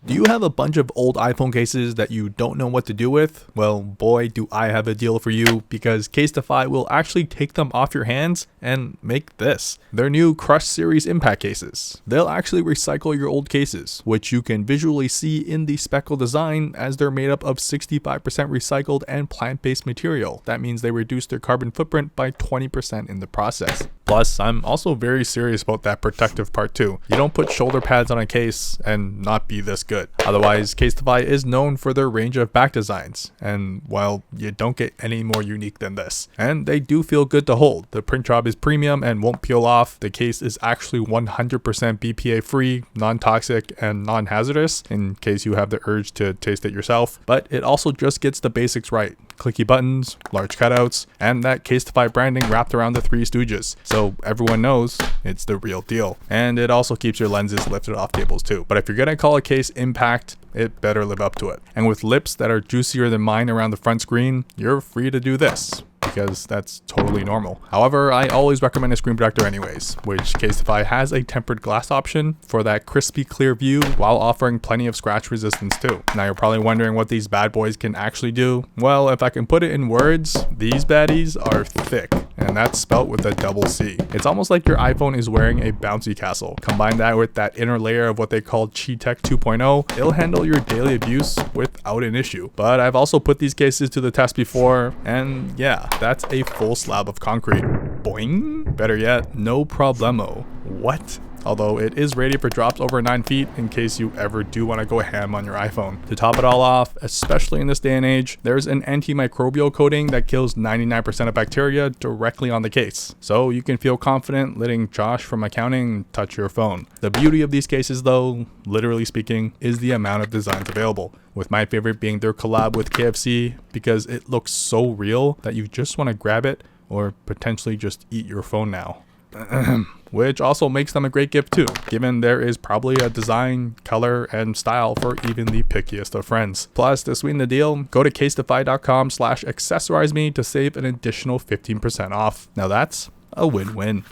Do you have a bunch of old iPhone cases that you don't know what to do with? Well, boy, do I have a deal for you, because Casetify will actually take them off your hands and make this. Their new Crush Series impact cases. They'll actually recycle your old cases, which you can visually see in the speckle design, as they're made up of 65% recycled and plant-based material. That means they reduce their carbon footprint by 20% in the process. Plus, I'm also very serious about that protective part too. You don't put shoulder pads on a case and not be this good. Otherwise, Casetify is known for their range of back designs, and well, you don't get any more unique than this. And they do feel good to hold. The print job is premium and won't peel off. The case is actually 100% BPA free, non-toxic, and non-hazardous, in case you have the urge to taste it yourself. But it also just gets the basics right. Clicky buttons, large cutouts, and that Casetify branding wrapped around the Three Stooges, so everyone knows it's the real deal. And it also keeps your lenses lifted off tables too. But if you're gonna call a case impact, it better live up to it. And with lips that are juicier than mine around the front screen, you're free to do this, because that's totally normal. However, I always recommend a screen protector anyways, which Casetify has a tempered glass option for that crispy clear view while offering plenty of scratch resistance too. Now you're probably wondering what these bad boys can actually do. Well, if I can put it in words, these baddies are thick, and that's spelt with a double C. It's almost like your iPhone is wearing a bouncy castle. Combine that with that inner layer of what they call Chi-Tech 2.0, it'll handle your daily abuse without an issue. But I've also put these cases to the test before, and yeah, that's a full slab of concrete. Boing! Better yet, no problemo. What? Although it is rated for drops over 9 feet in case you ever do want to go ham on your iPhone. To top it all off, especially in this day and age, there's an antimicrobial coating that kills 99% of bacteria directly on the case. So you can feel confident letting Josh from accounting touch your phone. The beauty of these cases though, literally speaking, is the amount of designs available. With my favorite being their collab with KFC, because it looks so real that you just want to grab it or potentially just eat your phone now. Which also makes them a great gift too, given there is probably a design, color, and style for even the pickiest of friends. Plus, to sweeten the deal, go to casetify.com/accessorizeme to save an additional 15% off. Now that's a win-win.